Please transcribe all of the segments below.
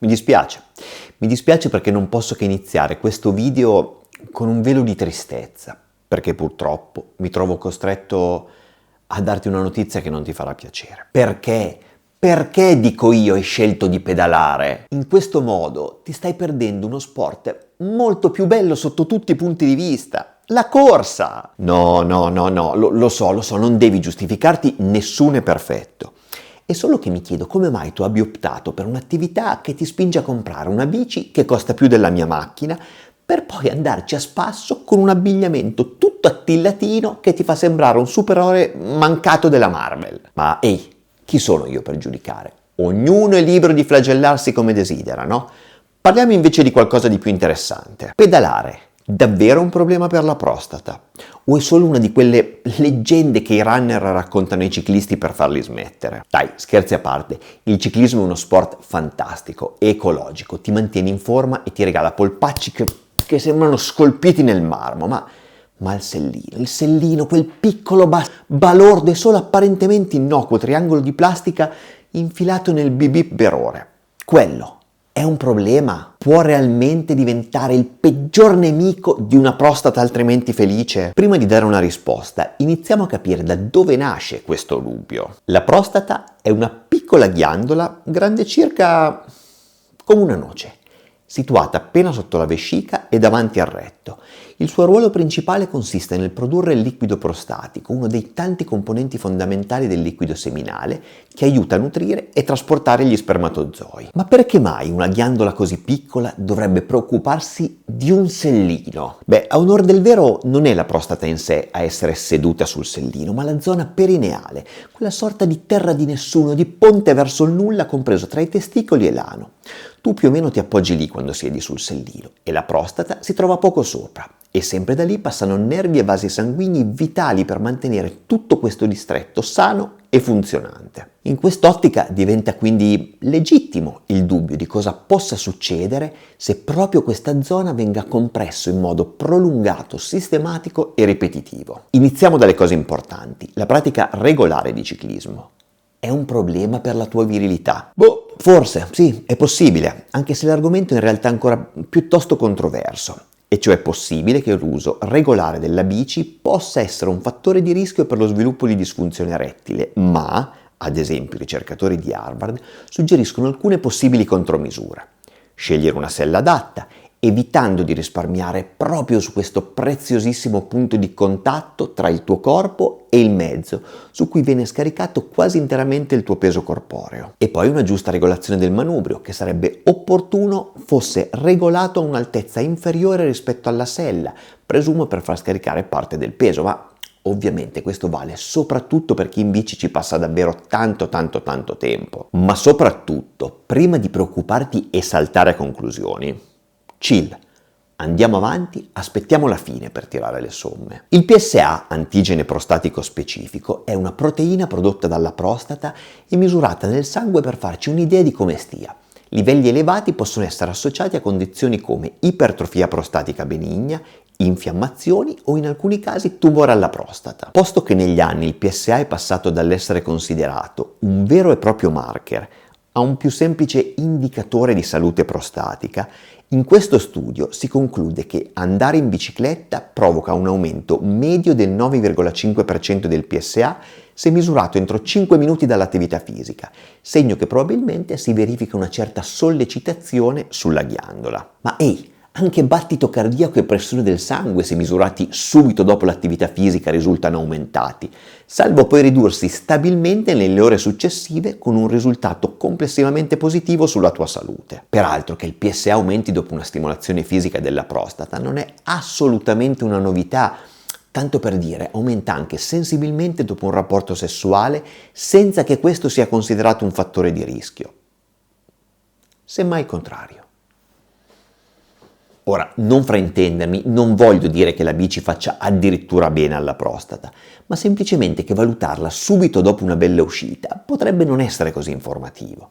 Mi dispiace perché non posso che iniziare questo video con un velo di tristezza, perché purtroppo mi trovo costretto a darti una notizia che non ti farà piacere. Perché? Perché, dico io, hai scelto di pedalare? In questo modo ti stai perdendo uno sport molto più bello sotto tutti i punti di vista. La corsa! No, lo so, non devi giustificarti, nessuno è perfetto. È solo che mi chiedo come mai tu abbia optato per un'attività che ti spinge a comprare una bici che costa più della mia macchina, per poi andarci a spasso con un abbigliamento tutto attillatino che ti fa sembrare un supereroe mancato della Marvel. Ma ehi, chi sono io per giudicare? Ognuno è libero di flagellarsi come desidera, no? Parliamo invece di qualcosa di più interessante. Pedalare. Davvero un problema per la prostata? O è solo una di quelle leggende che i runner raccontano ai ciclisti per farli smettere? Dai, scherzi a parte, il ciclismo è uno sport fantastico, ecologico, ti mantiene in forma e ti regala polpacci che sembrano scolpiti nel marmo, ma il sellino, quel piccolo balordo e solo apparentemente innocuo triangolo di plastica infilato nel bip berore, quello è un problema? Può realmente diventare il peggior nemico di una prostata altrimenti felice? Prima di dare una risposta, iniziamo a capire da dove nasce questo dubbio. La prostata è una piccola ghiandola grande circa come una noce, situata appena sotto la vescica e davanti al retto. Il suo ruolo principale consiste nel produrre il liquido prostatico, uno dei tanti componenti fondamentali del liquido seminale che aiuta a nutrire e trasportare gli spermatozoi. Ma perché mai una ghiandola così piccola dovrebbe preoccuparsi di un sellino? Beh, a onor del vero non è la prostata in sé a essere seduta sul sellino, ma la zona perineale, quella sorta di terra di nessuno, di ponte verso il nulla compreso tra i testicoli e l'ano. Tu più o meno ti appoggi lì quando siedi sul sellino e la prostata si trova poco sopra. E sempre da lì passano nervi e vasi sanguigni vitali per mantenere tutto questo distretto sano e funzionante. In quest'ottica diventa quindi legittimo il dubbio di cosa possa succedere se proprio questa zona venga compresso in modo prolungato, sistematico e ripetitivo. Iniziamo dalle cose importanti. La pratica regolare di ciclismo è un problema per la tua virilità? Forse, sì, è possibile, anche se l'argomento in realtà è ancora piuttosto controverso. E cioè è possibile che l'uso regolare della bici possa essere un fattore di rischio per lo sviluppo di disfunzione erettile, ma, ad esempio, i ricercatori di Harvard suggeriscono alcune possibili contromisure. Scegliere una sella adatta, evitando di risparmiare proprio su questo preziosissimo punto di contatto tra il tuo corpo e il mezzo, su cui viene scaricato quasi interamente il tuo peso corporeo. E poi una giusta regolazione del manubrio, che sarebbe opportuno fosse regolato a un'altezza inferiore rispetto alla sella, presumo per far scaricare parte del peso, ma ovviamente questo vale soprattutto per chi in bici ci passa davvero tanto tempo. Ma soprattutto, prima di preoccuparti e saltare a conclusioni, chill, andiamo avanti, aspettiamo la fine per tirare le somme. Il PSA, antigene prostatico specifico, è una proteina prodotta dalla prostata e misurata nel sangue per farci un'idea di come stia. Livelli elevati possono essere associati a condizioni come ipertrofia prostatica benigna, infiammazioni o in alcuni casi tumore alla prostata. Posto che negli anni il PSA è passato dall'essere considerato un vero e proprio marker a un più semplice indicatore di salute prostatica, in questo studio si conclude che andare in bicicletta provoca un aumento medio del 9,5% del PSA se misurato entro 5 minuti dall'attività fisica, segno che probabilmente si verifica una certa sollecitazione sulla ghiandola. Ma ehi, anche battito cardiaco e pressione del sangue, se misurati subito dopo l'attività fisica, risultano aumentati, salvo poi ridursi stabilmente nelle ore successive con un risultato complessivamente positivo sulla tua salute. Peraltro che il PSA aumenti dopo una stimolazione fisica della prostata non è assolutamente una novità, tanto per dire, aumenta anche sensibilmente dopo un rapporto sessuale senza che questo sia considerato un fattore di rischio. Semmai il contrario. Ora, non fraintendermi, non voglio dire che la bici faccia addirittura bene alla prostata, ma semplicemente che valutarla subito dopo una bella uscita potrebbe non essere così informativo.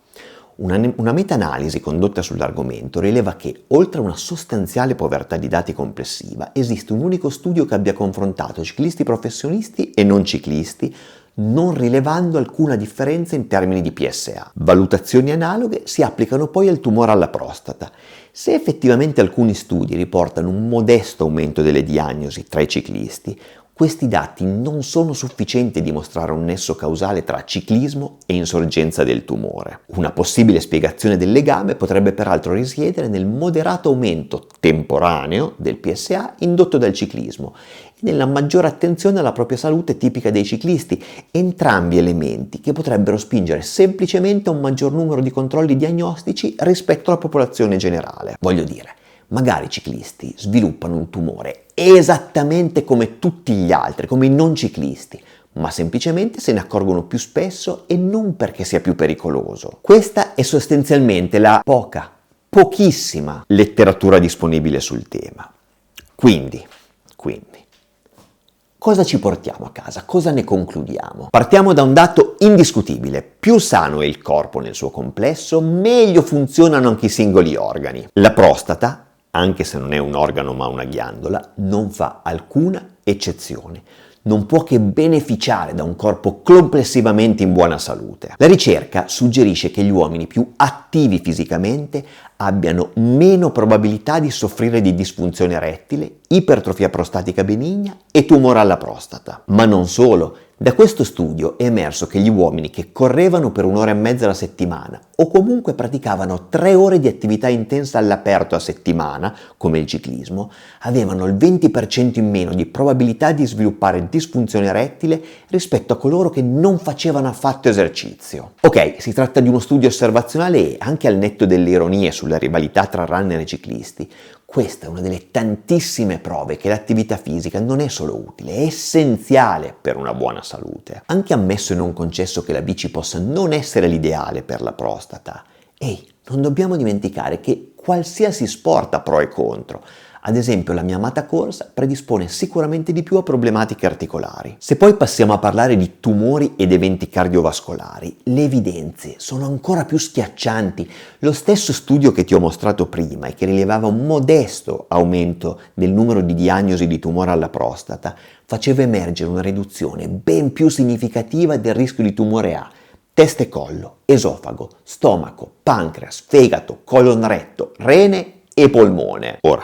Una meta-analisi condotta sull'argomento rileva che, oltre a una sostanziale povertà di dati complessiva, esiste un unico studio che abbia confrontato ciclisti professionisti e non ciclisti non rilevando alcuna differenza in termini di PSA. Valutazioni analoghe si applicano poi al tumore alla prostata. Se effettivamente alcuni studi riportano un modesto aumento delle diagnosi tra i ciclisti, questi dati non sono sufficienti a dimostrare un nesso causale tra ciclismo e insorgenza del tumore. Una possibile spiegazione del legame potrebbe peraltro risiedere nel moderato aumento temporaneo del PSA indotto dal ciclismo e nella maggiore attenzione alla propria salute tipica dei ciclisti, entrambi elementi che potrebbero spingere semplicemente a un maggior numero di controlli diagnostici rispetto alla popolazione generale. Voglio dire, magari i ciclisti sviluppano un tumore esattamente come tutti gli altri, come i non ciclisti, ma semplicemente se ne accorgono più spesso e non perché sia più pericoloso. Questa è sostanzialmente la pochissima letteratura disponibile sul tema. Quindi, cosa ci portiamo a casa? Cosa ne concludiamo? Partiamo da un dato indiscutibile. Più sano è il corpo nel suo complesso, meglio funzionano anche i singoli organi. La prostata, anche se non è un organo ma una ghiandola, non fa alcuna eccezione. Non può che beneficiare da un corpo complessivamente in buona salute. La ricerca suggerisce che gli uomini più attivi fisicamente abbiano meno probabilità di soffrire di disfunzione erettile, ipertrofia prostatica benigna e tumore alla prostata. Ma non solo. Da questo studio è emerso che gli uomini che correvano per 1 ora e mezza alla settimana o comunque praticavano 3 ore di attività intensa all'aperto a settimana, come il ciclismo, avevano il 20% in meno di probabilità di sviluppare disfunzione erettile rispetto a coloro che non facevano affatto esercizio. Ok, si tratta di uno studio osservazionale e, anche al netto delle ironie sulla rivalità tra runner e ciclisti, questa è una delle tantissime prove che l'attività fisica non è solo utile, è essenziale per una buona salute. Anche ammesso e non concesso che la bici possa non essere l'ideale per la prostata, non dobbiamo dimenticare che qualsiasi sport ha pro e contro. Ad esempio, la mia amata corsa predispone sicuramente di più a problematiche articolari. Se poi passiamo a parlare di tumori ed eventi cardiovascolari, le evidenze sono ancora più schiaccianti. Lo stesso studio che ti ho mostrato prima e che rilevava un modesto aumento del numero di diagnosi di tumore alla prostata faceva emergere una riduzione ben più significativa del rischio di tumore a testa e collo, esofago, stomaco, pancreas, fegato, colon retto, rene e polmone. Ora,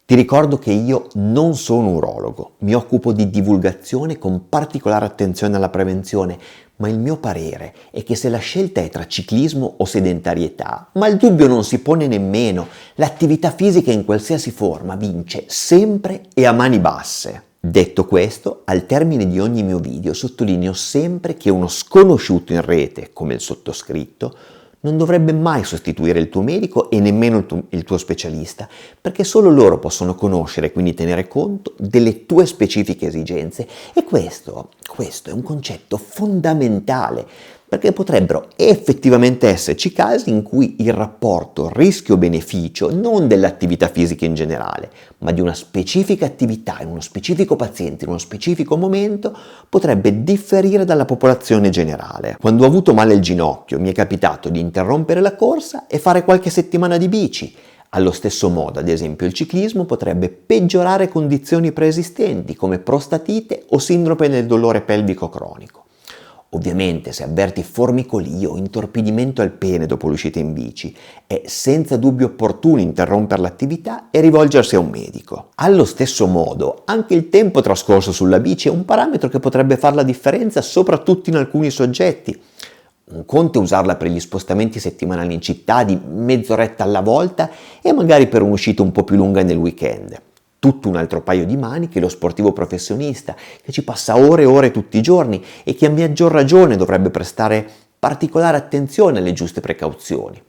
ti ricordo che io non sono urologo, mi occupo di divulgazione con particolare attenzione alla prevenzione, ma il mio parere è che se la scelta è tra ciclismo o sedentarietà, ma il dubbio non si pone nemmeno, l'attività fisica in qualsiasi forma vince sempre e a mani basse. Detto questo, al termine di ogni mio video sottolineo sempre che uno sconosciuto in rete, come il sottoscritto, non dovrebbe mai sostituire il tuo medico e nemmeno il tuo specialista, perché solo loro possono conoscere e quindi tenere conto delle tue specifiche esigenze. E questo è un concetto fondamentale, perché potrebbero effettivamente esserci casi in cui il rapporto rischio-beneficio non dell'attività fisica in generale, ma di una specifica attività in uno specifico paziente in uno specifico momento potrebbe differire dalla popolazione generale. Quando ho avuto male al ginocchio mi è capitato di interrompere la corsa e fare qualche settimana di bici. Allo stesso modo, ad esempio, il ciclismo potrebbe peggiorare condizioni preesistenti come prostatite o sindrome del dolore pelvico cronico. Ovviamente, se avverti formicolio o intorpidimento al pene dopo l'uscita in bici, è senza dubbio opportuno interrompere l'attività e rivolgersi a un medico. Allo stesso modo, anche il tempo trascorso sulla bici è un parametro che potrebbe fare la differenza, soprattutto in alcuni soggetti. Un conto è usarla per gli spostamenti settimanali in città di mezz'oretta alla volta e magari per un'uscita un po' più lunga nel weekend. Tutto un altro paio di maniche lo sportivo professionista che ci passa ore e ore tutti i giorni e che a maggior ragione dovrebbe prestare particolare attenzione alle giuste precauzioni.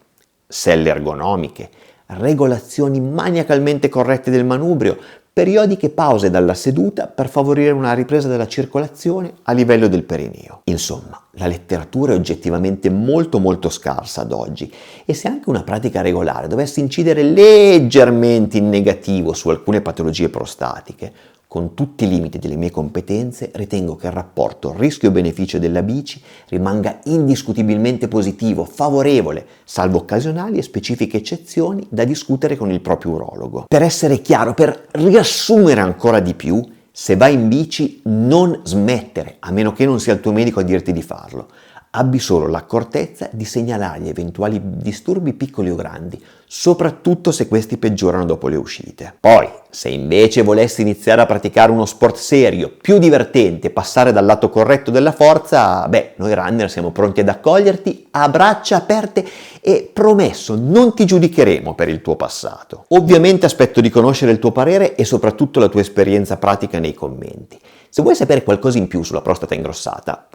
Selle ergonomiche, regolazioni maniacalmente corrette del manubrio, periodiche pause dalla seduta per favorire una ripresa della circolazione a livello del perineo. Insomma, la letteratura è oggettivamente molto scarsa ad oggi e se anche una pratica regolare dovesse incidere leggermente in negativo su alcune patologie prostatiche, con tutti i limiti delle mie competenze, ritengo che il rapporto rischio-beneficio della bici rimanga indiscutibilmente positivo, favorevole, salvo occasionali e specifiche eccezioni da discutere con il proprio urologo. Per essere chiaro, per riassumere ancora di più, Se vai in bici, non smettere, a meno che non sia il tuo medico a dirti di farlo. Abbi solo l'accortezza di segnalare eventuali disturbi piccoli o grandi, soprattutto se questi peggiorano dopo le uscite. Poi, se invece volessi iniziare a praticare uno sport serio, più divertente, passare dal lato corretto della forza, noi runner siamo pronti ad accoglierti a braccia aperte e promesso, non ti giudicheremo per il tuo passato. Ovviamente aspetto di conoscere il tuo parere e soprattutto la tua esperienza pratica nei commenti. Se vuoi sapere qualcosa in più sulla prostata ingrossata,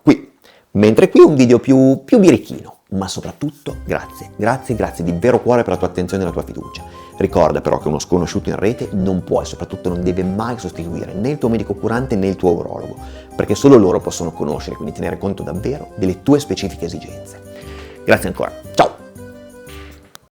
mentre qui un video più birichino, ma soprattutto grazie di vero cuore per la tua attenzione e la tua fiducia. Ricorda però che uno sconosciuto in rete non può e soprattutto non deve mai sostituire né il tuo medico curante né il tuo urologo, perché solo loro possono conoscere, quindi tenere conto davvero delle tue specifiche esigenze. Grazie ancora, ciao!